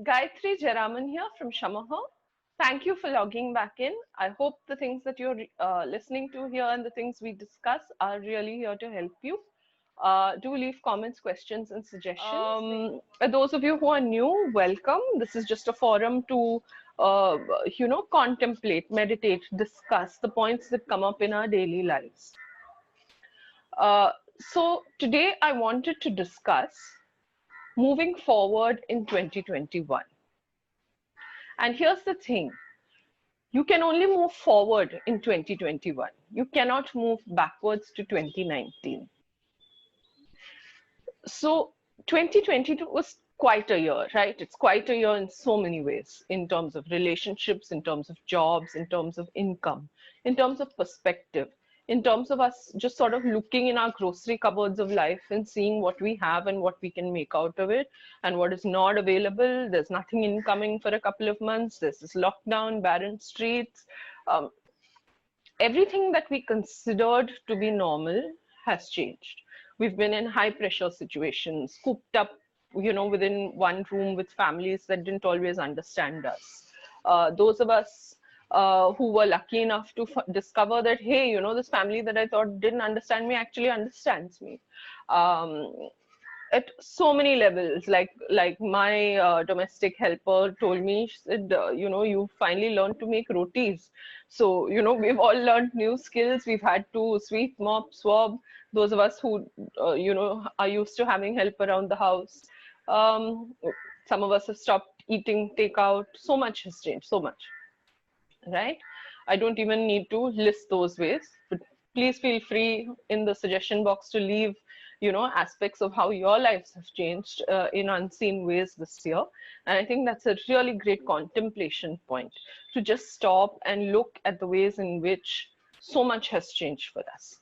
Gayatri Jayaraman here from Shamaho. Thank you for logging back in. I hope the things that you're listening to here and the things we discuss are really here to help you. Do leave comments, questions, and suggestions. Those of you who are new, welcome. This is just a forum to, contemplate, meditate, discuss the points that come up in our daily lives. So today I wanted to discuss moving forward in 2021. And here's the thing, you can only move forward in 2021. You cannot move backwards to 2019. So 2022 was quite a year, right? It's quite a year in so many ways, in terms of relationships, in terms of jobs, in terms of income, in terms of perspective, in terms of us just sort of looking in our grocery cupboards of life and seeing what we have and what we can make out of it and what is not available. There's nothing incoming for a couple of months. There's this lockdown, barren streets. Everything that we considered to be normal has changed. We've been in high pressure situations, cooped up, within one room with families that didn't always understand us. Those of us who were lucky enough to discover that, hey, this family that I thought didn't understand me actually understands me. At so many levels, like my domestic helper told me, she said, you finally learned to make rotis. So, we've all learned new skills. We've had to sweep, mop, swab. Those of us who, are used to having help around the house. Some of us have stopped eating takeout. So much has changed, so much, right? I don't even need to list those ways, but please feel free in the suggestion box to leave, aspects of how your lives have changed in unseen ways this year. And I think that's a really great contemplation point, to just stop and look at the ways in which so much has changed for us.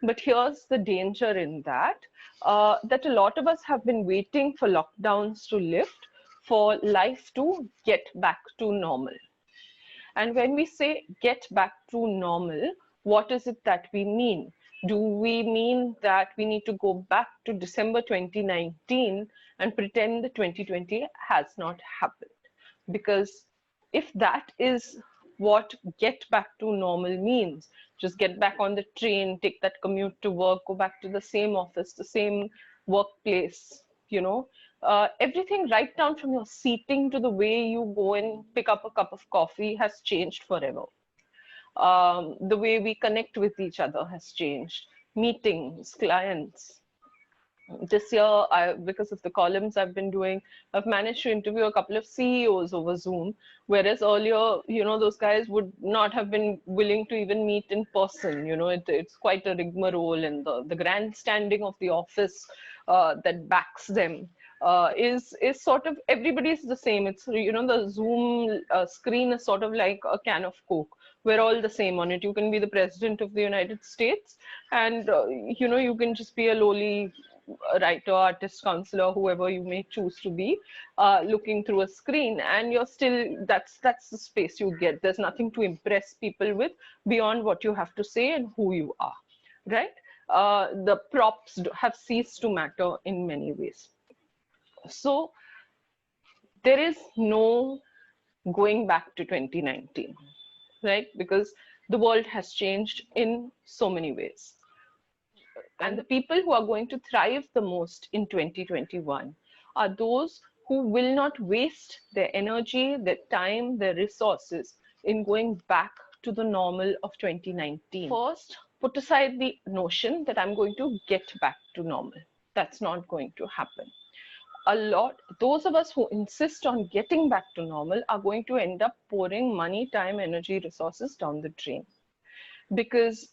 But here's the danger in that, that a lot of us have been waiting for lockdowns to lift, for life to get back to normal. And when we say get back to normal, what is it that we mean? Do we mean that we need to go back to December 2019 and pretend that 2020 has not happened? Because if that is what get back to normal means, just get back on the train, take that commute to work, go back to the same office, the same workplace, everything right down from your seating to the way you go and pick up a cup of coffee has changed forever. The way we connect with each other has changed. Meetings, clients. This year, because of the columns I've been doing, I've managed to interview a couple of CEOs over Zoom, whereas earlier, those guys would not have been willing to even meet in person. It's quite a rigmarole, and the grandstanding of the office that backs them is sort of, everybody's the same. It's, the Zoom screen is sort of like a can of Coke. We're all the same on it. You can be the president of the United States, and you can just be a lowly writer, artist, counselor, whoever you may choose to be, looking through a screen, and you're still, that's the space you get. There's nothing to impress people with beyond what you have to say and who you are, right? The props have ceased to matter in many ways. So there is no going back to 2019, right? Because the world has changed in so many ways. And the people who are going to thrive the most in 2021 are those who will not waste their energy, their time, their resources in going back to the normal of 2019. First, put aside the notion that I'm going to get back to normal. That's not going to happen. Those of us who insist on getting back to normal are going to end up pouring money, time, energy, resources down the drain. Because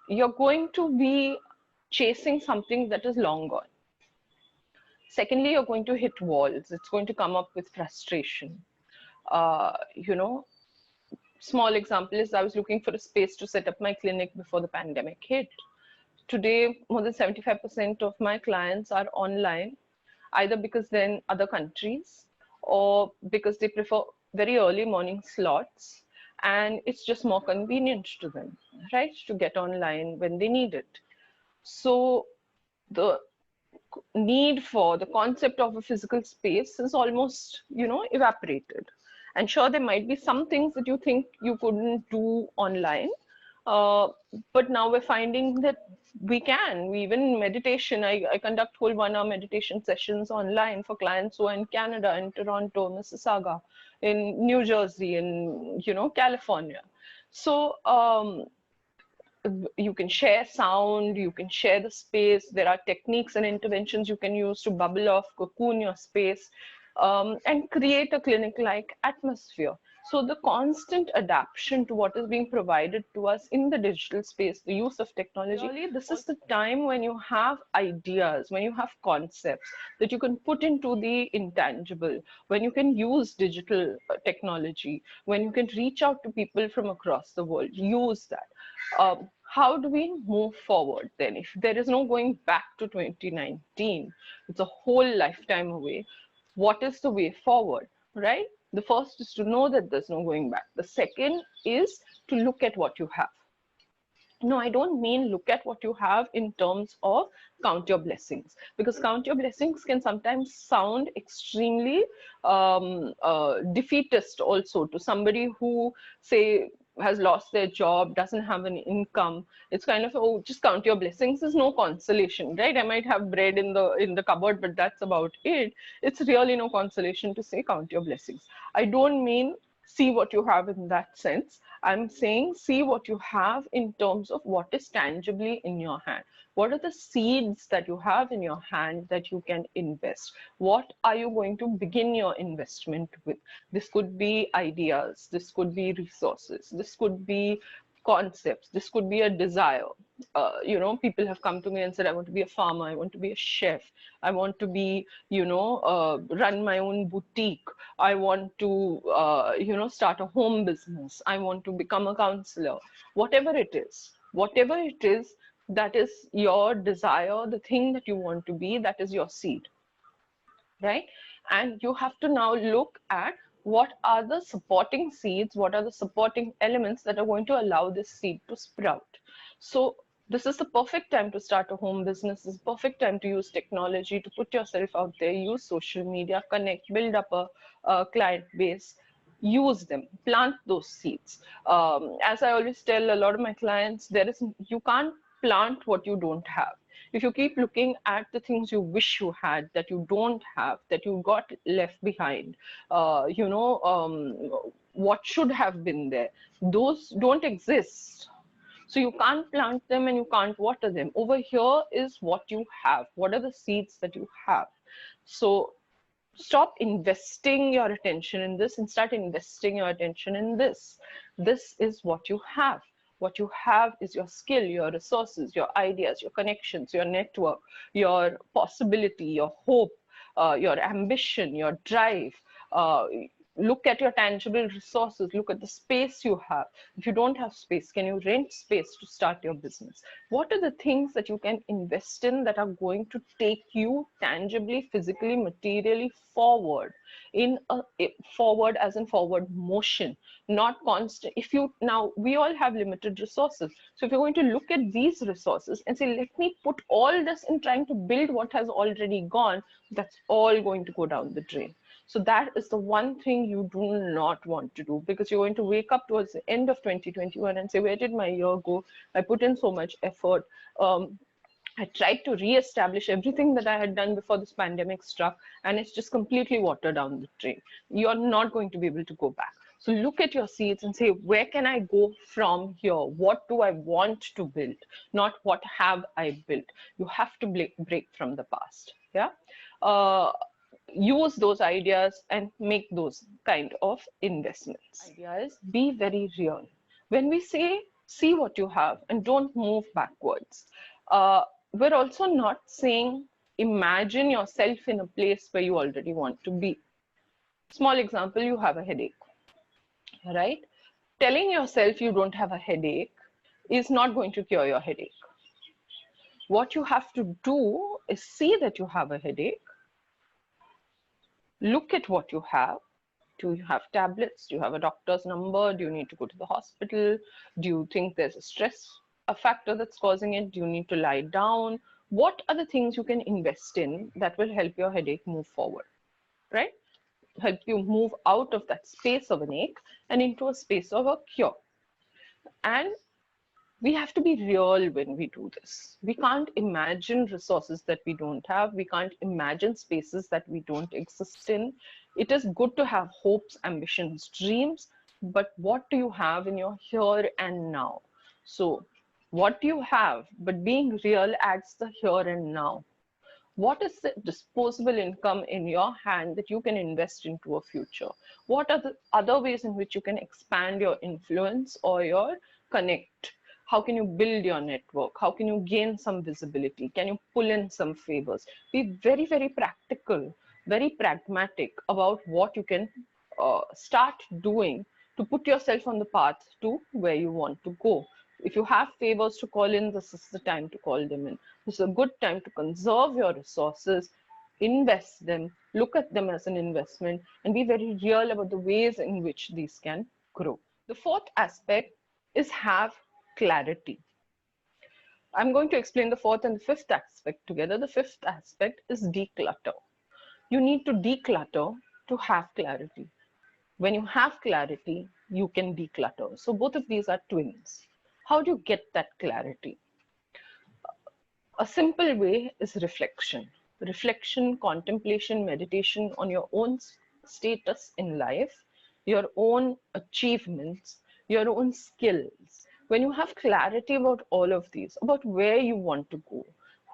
you're going to be chasing something that is long gone. Secondly, you're going to hit walls. It's going to come up with frustration. You know, small example is I was looking for a space to set up my clinic before the pandemic hit. Today, more than 75% of my clients are online, either because they're in other countries or because they prefer very early morning slots, and it's just more convenient to them, right, to get online when they need it. So the need for the concept of a physical space is almost, evaporated. And sure, there might be some things that you think you couldn't do online, uh, but now we're finding that we can. We even meditation. I conduct whole 1 hour meditation sessions online for clients who are in Canada, in Toronto, Mississauga, in New Jersey, in California. So you can share sound, you can share the space. There are techniques and interventions you can use to bubble off, cocoon your space, and create a clinic-like atmosphere. So the constant adaptation to what is being provided to us in the digital space, the use of technology, really, this is the time when you have ideas, when you have concepts that you can put into the intangible, when you can use digital technology, when you can reach out to people from across the world, use that. How do we move forward then? If there is no going back to 2019, it's a whole lifetime away. What is the way forward, right? The first is to know that there's no going back. The second is to look at what you have. No, I don't mean look at what you have in terms of count your blessings, because count your blessings can sometimes sound extremely defeatist also to somebody who, say, has lost their job, doesn't have an income. It's kind of, oh, just count your blessings is no consolation, right? I might have bread in the cupboard, but that's about it. It's really no consolation to say count your blessings. I don't mean see what you have in that sense. I'm saying see what you have in terms of what is tangibly in your hand. What are the seeds that you have in your hand that you can invest? What are you going to begin your investment with? This could be ideas, this could be resources, this could be concepts, this could be a desire. People have come to me and said, I want to be a farmer, I want to be a chef, I want to be, run my own boutique, I want to, start a home business, I want to become a counselor. Whatever it is, that is your desire, the thing that you want to be, that is your seed, right? And you have to now look at what are the supporting seeds, what are the supporting elements that are going to allow this seed to sprout. So this is the perfect time to start a home business. This is the perfect time to use technology, to put yourself out there, use social media, connect, build up a client base, use them, plant those seeds. As I always tell a lot of my clients, you can't plant what you don't have. If you keep looking at the things you wish you had, that you don't have, that you got left behind, what should have been there, those don't exist. So you can't plant them and you can't water them. Over here is what you have. What are the seeds that you have? So stop investing your attention in this and start investing your attention in this. This is what you have. What you have is your skill, your resources, your ideas, your connections, your network, your possibility, your hope, your ambition, your drive. Look at your tangible resources. Look at the space you have. If you don't have space, can you rent space to start your business? What are the things that you can invest in that are going to take you tangibly, physically, materially forward, forward as in forward motion, not constant. Now we all have limited resources. So if you're going to look at these resources and say, let me put all this in trying to build what has already gone, that's all going to go down the drain. So that is the one thing you do not want to do, because you're going to wake up towards the end of 2021 and say, where did my year go? I put in so much effort. I tried to re-establish everything that I had done before this pandemic struck, and it's just completely watered down the drain. You're not going to be able to go back. So look at your seeds and say, where can I go from here? What do I want to build? Not what have I built. You have to break from the past. Yeah. Use those ideas and make those kind of investments. Ideas, be very real. When we say See what you have and don't move backwards. We're also not saying imagine yourself in a place where you already want to be. Small example, you have a headache, right? Telling yourself you don't have a headache is not going to cure your headache. What you have to do is see that you have a headache, look at what you have. Do you have tablets? Do you have a doctor's number? Do you need to go to the hospital? Do you think there's a factor that's causing it? Do you need to lie down? What are the things you can invest in that will help your headache move forward, right? Help you move out of that space of an ache and into a space of a cure. And we have to be real when we do this. We can't imagine resources that we don't have. We can't imagine spaces that we don't exist in. It is good to have hopes, ambitions, dreams, but what do you have in your here and now? So what do you have? But being real adds the here and now. What is the disposable income in your hand that you can invest into a future? What are the other ways in which you can expand your influence or your connect? How can you build your network? How can you gain some visibility? Can you pull in some favors? Be very, very practical, very pragmatic about what you can start doing to put yourself on the path to where you want to go. If you have favors to call in, this is the time to call them in. This is a good time to conserve your resources, invest them, look at them as an investment, and be very real about the ways in which these can grow. The fourth aspect is have clarity. I'm going to explain the fourth and the fifth aspect together. The fifth aspect is declutter. You need to declutter to have clarity. When you have clarity, you can declutter. So both of these are twins. How do you get that clarity? A simple way is reflection. Reflection, contemplation, meditation on your own status in life, your own achievements, your own skills. When you have clarity about all of these, about where you want to go,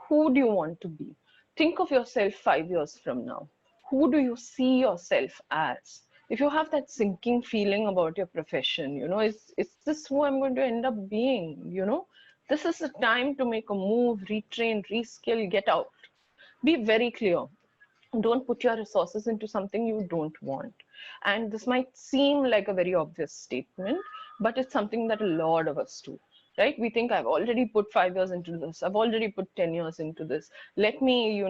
who do you want to be? Think of yourself 5 years from now. Who do you see yourself as? If you have that sinking feeling about your profession, is this who I'm going to end up being? This is the time to make a move, retrain, reskill, get out. Be very clear. Don't put your resources into something you don't want. And this might seem like a very obvious statement, but it's something that a lot of us do, right? We think I've already put 5 years into this. I've already put 10 years into this. Let me,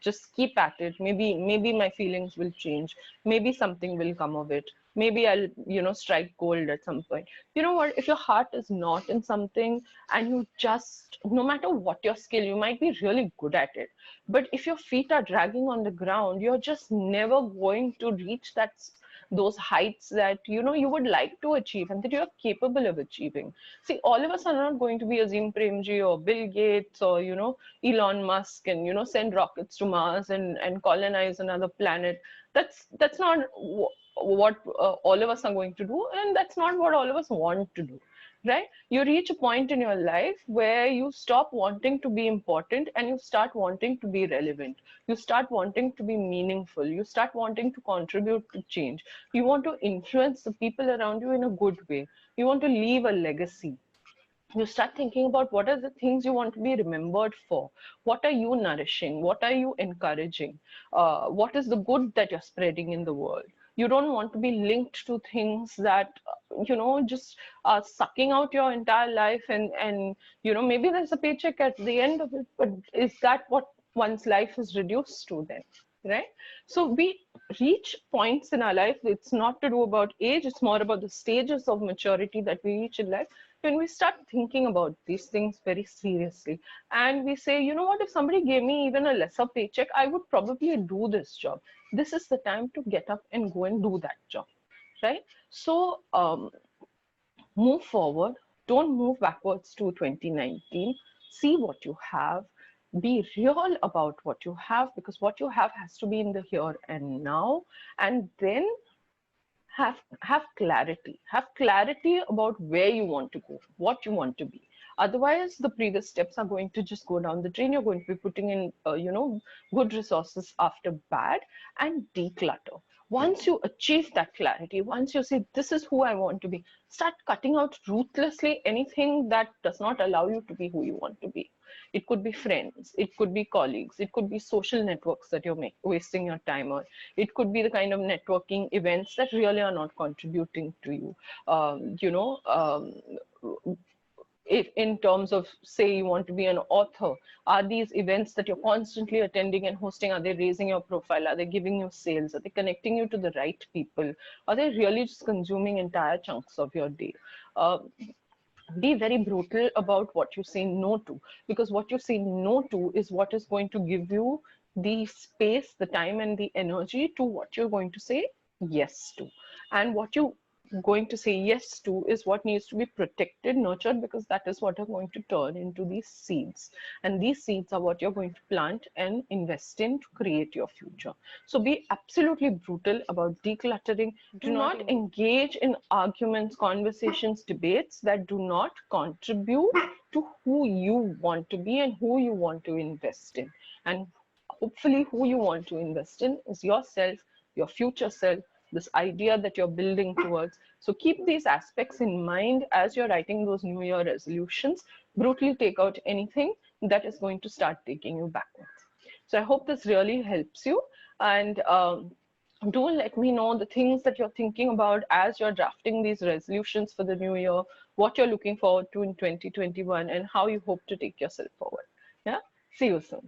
just keep at it. Maybe my feelings will change. Maybe something will come of it. Maybe I'll, strike gold at some point. You know what? If your heart is not in something and you just, no matter what your skill, you might be really good at it. But if your feet are dragging on the ground, you're just never going to reach those heights that you would like to achieve and that you're capable of achieving. See, all of us are not going to be Azim Premji or Bill Gates or Elon Musk and send rockets to Mars and colonize another planet. That's not what all of us are going to do, and that's not what all of us want to do, right? You reach a point in your life where you stop wanting to be important and you start wanting to be relevant. You start wanting to be meaningful. You start wanting to contribute to change. You want to influence the people around you in a good way. You want to leave a legacy. You start thinking about what are the things you want to be remembered for. What are you nourishing? What are you encouraging? What is the good that you're spreading in the world? You don't want to be linked to things that just are sucking out your entire life and maybe there's a paycheck at the end of it, but is that what one's life is reduced to then, right? So we reach points in our life. It's not to do about age. It's more about the stages of maturity that we reach in life. When we start thinking about these things very seriously and we say, you know what, if somebody gave me even a lesser paycheck, I would probably do this job. This is the time to get up and go and do that job, right? So move forward. Don't move backwards to 2019. See what you have. Be real about what you have, because what you have has to be in the here and now. And then have clarity. Have clarity about where you want to go, what you want to be. Otherwise, the previous steps are going to just go down the drain. You're going to be putting in, good resources after bad. And declutter. Once you achieve that clarity, once you say, this is who I want to be, start cutting out ruthlessly anything that does not allow you to be who you want to be. It could be friends, it could be colleagues, it could be social networks that you're wasting your time on. It could be the kind of networking events that really are not contributing to you. If in terms of, say, you want to be an author, are these events that you're constantly attending and hosting, are they raising your profile, are they giving you sales, are they connecting you to the right people, are they really just consuming entire chunks of your day? uh, be very brutal about what you say no to, because what you say no to is what is going to give you the space, the time, and the energy to what you're going to say yes to. And what you going to say yes to is what needs to be protected, nurtured, because that is what are going to turn into these seeds. And these seeds are what you're going to plant and invest in to create your future. So be absolutely brutal about decluttering. Do not engage in arguments, conversations, debates that do not contribute to who you want to be and who you want to invest in. And hopefully who you want to invest in is yourself, your future self, this idea that you're building towards. So keep these aspects in mind as you're writing those New Year resolutions. Brutally take out anything that is going to start taking you backwards. So I hope this really helps you. And do let me know the things that you're thinking about as you're drafting these resolutions for the new year, what you're looking forward to in 2021, and how you hope to take yourself forward. Yeah. See you soon.